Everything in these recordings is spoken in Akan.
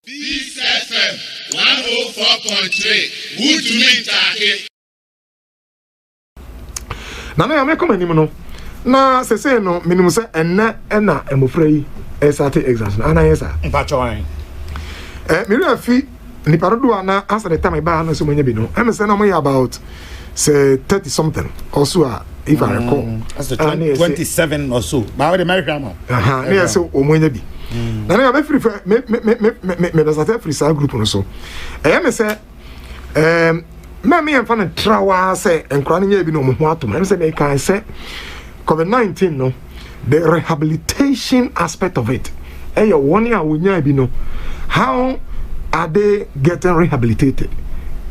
Peace FM 104.3. Who to me take? Nana ya meko manim no. Na sese no minimum say enne na emofrei SRT exams na ana yesa. Mpachoan. Me refi ni parodo ana as the time ba na so manya bi no. Em say na mo about say 30 something also if I recall. That's the 27 or so. Ba we American man. Na yes o manya bi. Nana ya be free me be free sa group no so. Me say me am fan trawa say enkra nya bi no mo ho atom. Em say me kan say COVID-19 no, the rehabilitation aspect of it. Hey, one year we know how are they getting rehabilitated?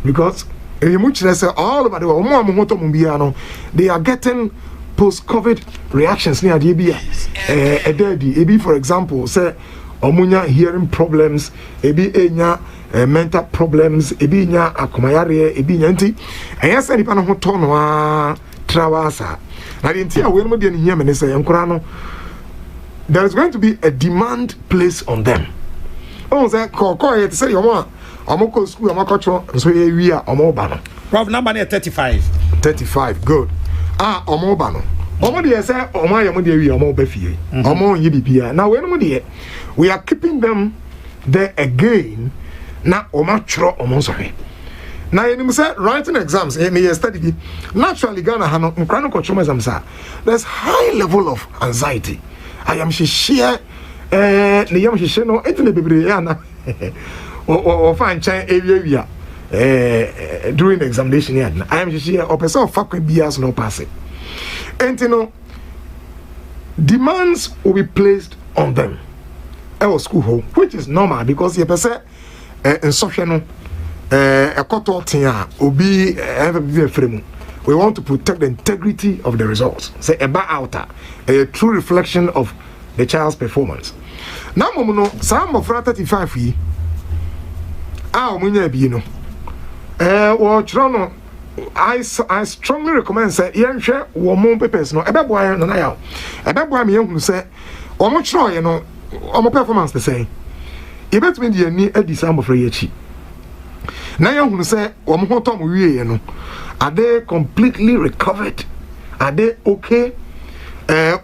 Because all over the world, they are getting post-COVID reactions near DB. For example, say omunya hearing problems, mental problems, nya akomayare, nya nti. And yes, any pan of trawasa. Now the entire way we here me say there is going to be a demand placed on them. Oh, say say you amoko school amako so we are omo no. Prof number 35. 35 good. Omo ba no. Omo dey say omo ayemo dey we omo ba fie. Omo nyi bibia. Now we are keeping them there again. Na omo chro omo so hwe. Now, you say writing exams, me study. Naturally, Ghana, there's high level of anxiety. I am share no or find area during the examination. I am share or person of faculty bias no passing. And demands will be placed on them. Our school home, which is normal because you person in social. A quarter obi frame. We want to protect the integrity of the results. Say a true reflection of the child's performance. Now, some of 35 years. I strongly recommend say share one papers no ebeboy no na yaw. Ebeboy me ehunu say omo chro no omo performance the same. E betumi de ani adi some of echi. Now you say, are they completely recovered? Are they okay?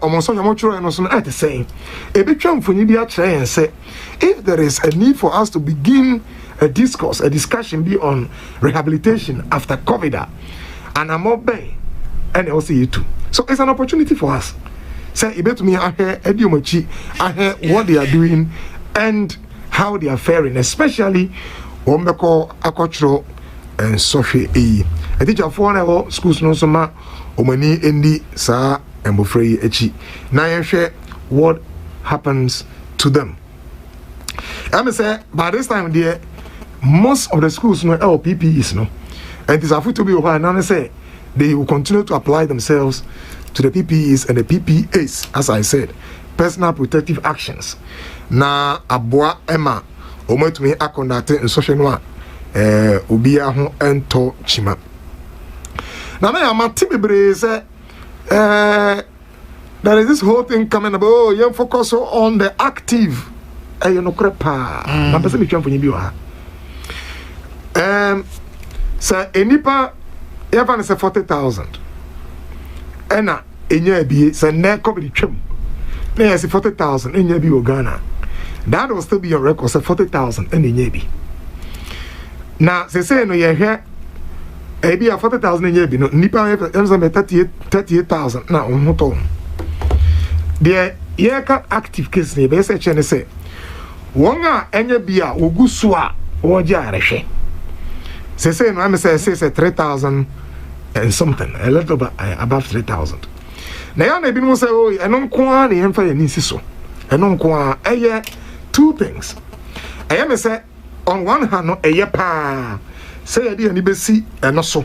Almost so much at the same. A bit for you and say, if there is a need for us to begin a discussion be on rehabilitation after COVID, and I'm more bay, and I'll see you too. So it's an opportunity for us. Say, to me, I hear Ediomachi, I hear what they are doing and how they are faring, especially. Wombeko akotro and sohwe I teacher for na schools no so ma omani endi sa embofrey echi na yehwe what happens to them. I say by this time there most of the schools no LPPs no and it is afu to be why now say they will continue to apply themselves to the PPEs and the PPAs as I said personal protective actions na aboa ema omatumi akondate in social no obia ho ento chima na na amati bebre say there is this whole thing coming about you focus on the active you know krepa na pese me twamfo nyi bi wa say enipa even say 40,000 ena enya bi say na ko bi twam na say 40,000 enya bi o Ghana. That will still be your record, so 40,000 and in yebi. Now, say no, you hear a 40,000 in yebi, no, Nipa 38,000 now on hotel. The year active case, they say, Wonga enya bia ogusua oja reshe. Say no, I'm say 3,000 and something, a little bit above 3,000. Now, I been say, oh, I don't kwa ni emfa ni siso. I don't kwa two things. I am say on one hand no eye pa say e dey ani besi eno so.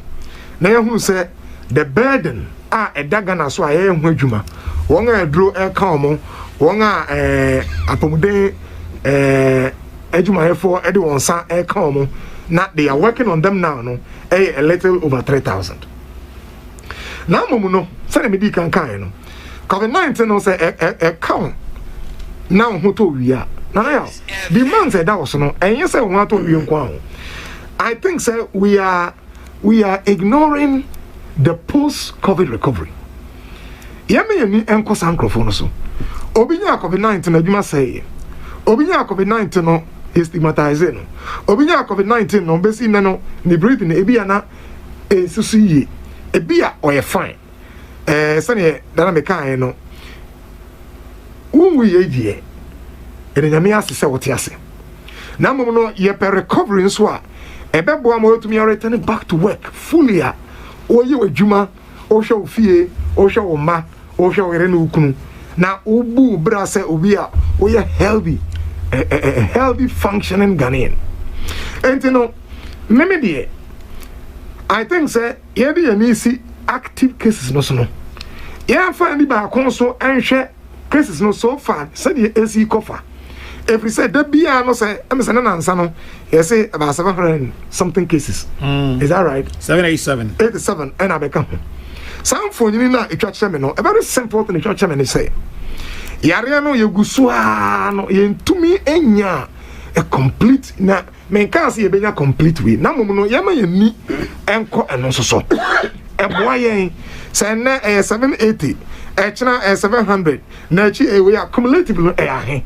Na ye hu say the burden e daga na so aye hu adwuma. Won a duro e ka omo, won a apomuden adwuma hefo e dey won san e ka omo. Na they are working on them now no a little over 3,000. Now momu no say me di kan no. COVID-19 no say e count now who to we are Nana, demand said that was no, and yes, I want to be I think, sir, we are ignoring the post-COVID recovery. Yami ni enko sankrofo so. Obinya COVID-19 adwuma say. Obinya COVID-19 no stigmatize no. Obinya COVID-19 no besi ne no ni breathe na ebia na susu yi. Ebia oye fine. Sane dana me kan no. Unwu ye die. Ene nyame ase se wote ase. Na mom no ye per recovery nso a ebebo am otumi return back to work fully a oye adwuma o hwe ofie o hwe wo ma o hwe wo no ukunu na ubu bra se obi a oye healthy a healthy functioning Ghanaian. And you know me I think say ye be any see active cases no so no ye fa ni ba kon so enhwe cases no so far say the AC cover if we say that bia no say am say na nansa no you say about 700 something cases. Is that right? 787 and I become some for you na etwa cheme no a very simple thing etwa cheme ni say yare no yegusu no yentumi enya a complete na men kan say ebenya complete we na mum no yema yemi enko eno so so eboa yen say na 780 chena 700 na chi we accumulative no ahe.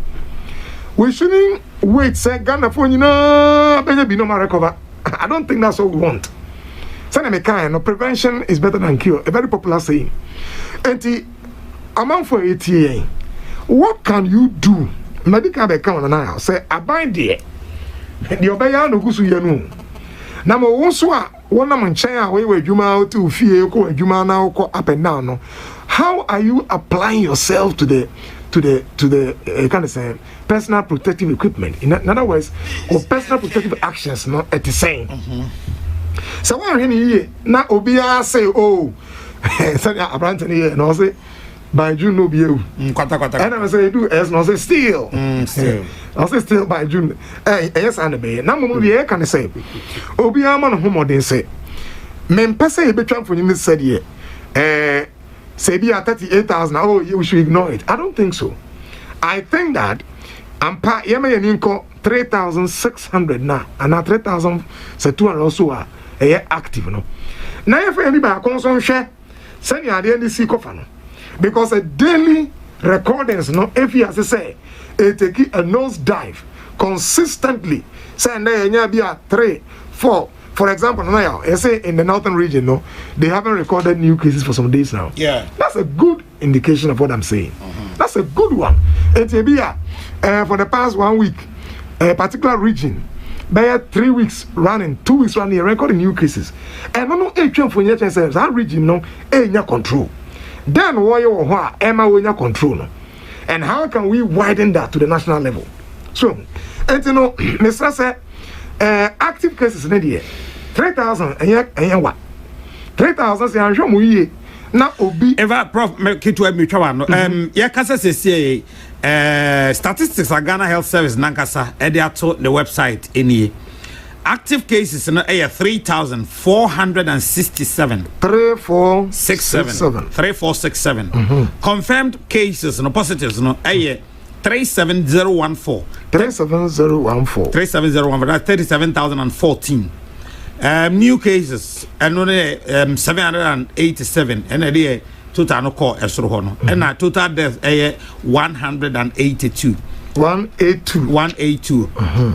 We shouldn't wait, say Ghana for you know, be no more recover. I don't think that's what we want. No, prevention is better than cure. A very popular saying. And the amount for ATA, what can you do? Medical become now. Say, abide there. The obey no gusu yenu. Now, also, one man chair away with Juma to fear, Juma now up and down. No. How are you applying yourself to the kind of say personal protective equipment? In other words, or personal protective actions not at the same. So when here now obia say oh say apparently here no say by June no be you. And I say do as no say still. I say still by June. Yes and be. Now mo be here can say obia man homodin say men pese e betwan for you said here say be at 38,000. Oh, you should ignore it. I don't think so. I think that ampa yema yeninko 3,600 now and now 3,200 also are active no. Now if anybody concern share send your idea see cover no because a daily recordings no if you as say it take a nose dive consistently send there be a 3 4. For example, now, I say in the northern region, no, they haven't recorded new cases for some days now. Yeah, that's a good indication of what I'm saying. That's a good one. It's for the past 1 week, a particular region, by 3 weeks running, 2 weeks running, recording new cases. And no, for that region, no, control. Then why you Emma when you control, no? And how can we widen that to the national level? So, and you know, Mr. Say, active cases in the 3,000 and what 3,000 say I'm sure we na obi ever prof kitu emitwa no ya kasa say statistics of Ghana Health Service nankasa e dey ato the website eni active cases no 3,467 3467 confirmed cases no positives no 37014 that's 37,014 new cases and only 787 and a total no call esro and total deaths 182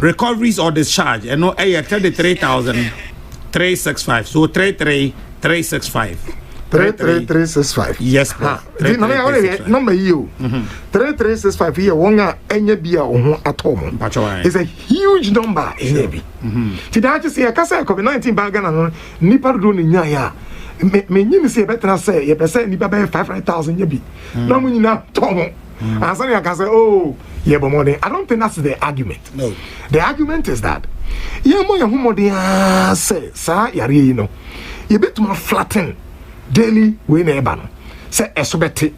recoveries or discharge and no 33,365 so 33365 33365 yes number you 3365 here wonga enye bia ho atom it's a huge number enye bi ti da just say kasa COVID-19 ba Ghana no nipa do no nya ya me nyini say better say ye pese nipa be 500,000 nya bi na mu nyina tom answer ya kasa oh ye bo more. I don't think that's the argument. No, the argument is that ye mo ye hu mo de say sa yare yi no ye betuma flatten daily we neighbor no say esobete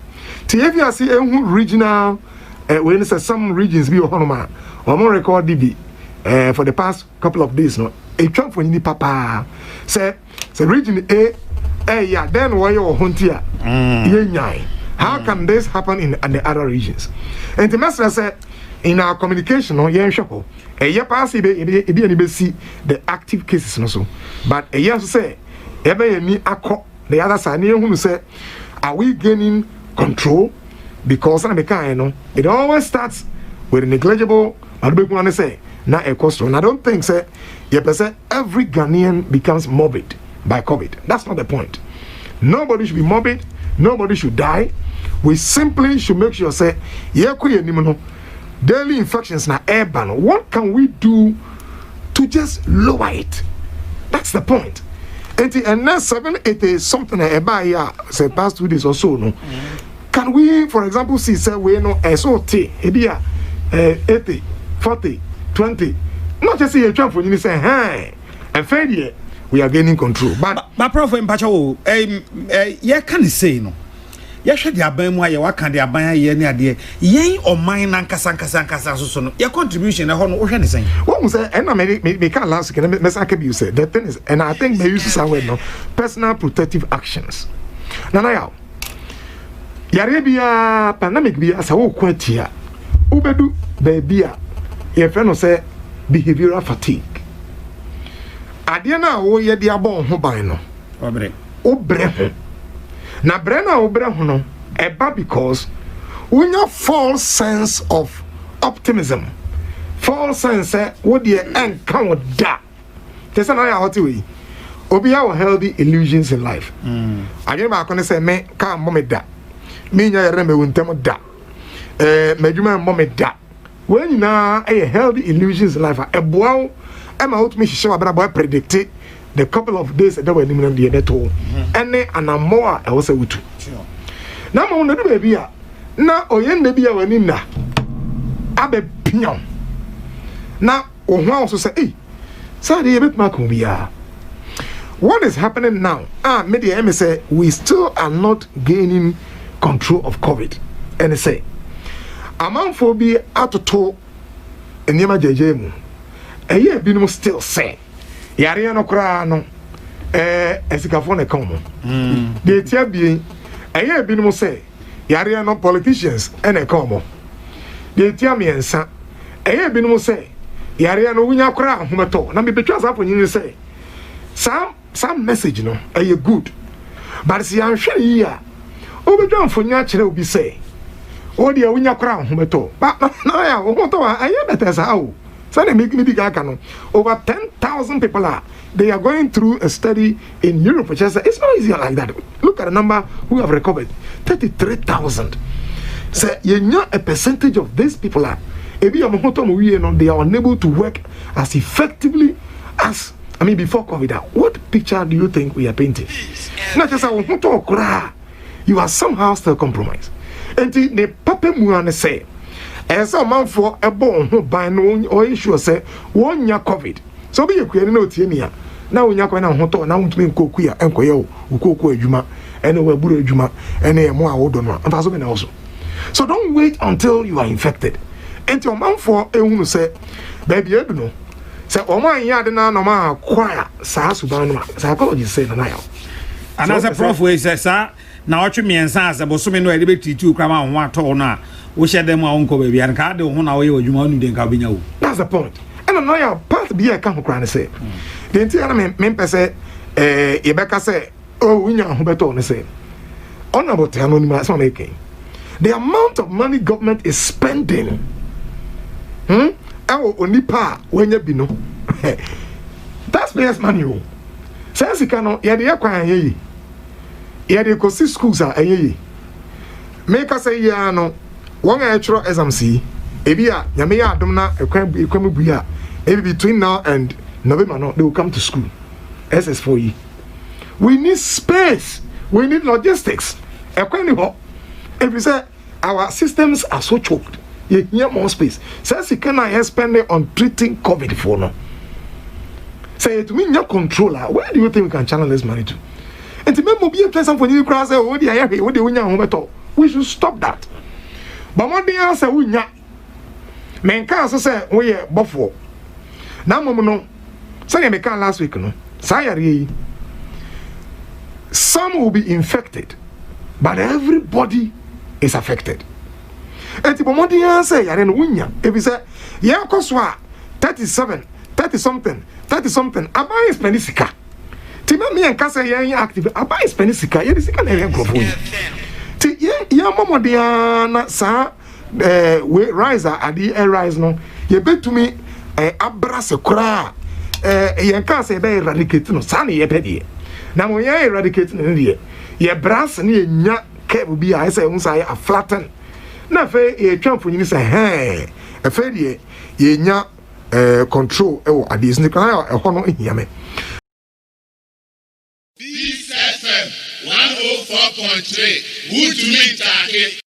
ti if you see regional when say some regions be honoma or more record DB for the past couple of days no a trump for ni papa say region A yeah then why you huntia how can this happen in the other regions and the master say in our communication no yen hwepo eye pass ebi ani be see the active cases no so but eye so say ebe yemi akọ the other side na ehunu say are we gaining control because na mekan no it always starts with negligible adobekun na say na e cost and I don't think say every Ghanaian becomes morbid by COVID. That's not the point. Nobody should be morbid, nobody should die. We simply should make sure say daily infections na airborne. What can we do to just lower it? That's the point. And now 780 something about here say past 2 days or so no. Can we for example see say we no SOT ebia 80 40 20 not just say a trap for you say hey and failure we are gaining control but prof mpacha wo ye can say no ye hwe de aban mu aye waka de aban aye ne ade yen oman na nkasa so no your contribution na ho no wo hwe ne sen what say and me can last can me say you say the thing is and I think they use somewhere no personal protective actions na yaw yare bia pandemic bia sa wo kwatia ubedu baby a ye fe no say behavioral fatigue ade na wo ye de abon ho ban no obre ho na bre na obre ho no eba because unya false sense of optimism false sense wo de enka da te say na ya hoti we obi ha healthy illusions in life ade ma akone say me ka mo me da me nya yere me wontem da medjuma mo me da when na a healthy illusions in life a boy am out me show about predict the couple of days that were in the netto any and more I was a wutu na mo no do baby a na oyen na bia wani na abe pion na ohwa also say eh say dey bit ma ko bia what is happening now media me say we still are not gaining control of COVID and say amanfo bi atoto enema jejemu eye binum still say yare no kra no esikafo ne kan mo de tia bi eye binum say yare no politicians ene kan mo de tia miensa eye binum say yare no wunya kra hometo na me betwa safo nyin say some message no eye good but si anhwe yi a obedwa mfonya kire obi say o de wunya kra hometo ba na ya hometo aye betesa o so they make me big no over 10,000 people they are going through a study in Europe which is it's not easy like that. Look at the number who have recovered 33,000. So you know a percentage of these people they are unable to work as effectively as before COVID. What picture do you think we are painting? Not just you are somehow still compromised. And the papa muane say as a man for a bone who by no or issue say 1 year COVID. So be a query no tinia. Now when you're going to hoto now to mean coquia and coyo, ukoko juma, and a buru juma, and a more old one, and that's also. So don't wait until you are infected. And your man for a woman say, baby, I don't know. Say, oh my yard no ma choir, Sasubano, psychology say now. And as a prof, we say, sir, now what you mean, Sasa, but so many liberty to come out one tone. We share them our uncle baby and card on our way or you want to cabino. That's the point. And I know your part be a camp crying say. The entire member say, Ebeka say, oh, we know who better say. Honorable Anonymous making. The amount of money government is spending. I will only pay when you be no. That's payers money. Says you cannot, yeah, the acquire ye. Yeah, the cost schools are a ye. Make us say, yeah, no. One actual SMC, Ebia, Yamea Domna, Equamubuya, maybe between now and November, no, they will come to school. SS4E. We need space, we need logistics. If you say our systems are so choked, you need more space. Says you cannot spend it on treating COVID for no. Say to me, your controller, where do you think we can channel this money to? And to me, be a person for you, cross, what do you we should stop that. But one day I say we nya men can say we bofo na mom no say me can last week no say some will be infected but everybody is affected enti bomodian say yare no wunya ebi say ye akoso a 37 30 something abai spend sika ti me en kasa ye active abai spend sika ye sika na ye grofo ti ye momodian na sa we rise adi rise no ye betumi abrase kura ye kasa be eradicate no sa na ye pedie na mo ye eradicate no die ye brass na ye nya kebu bi a say unsa ye a flatten na fe ye twamfo nyini say he fe die ye nya control ewo adis ni kana e no ehia me Peace FM 104.3 Would you mean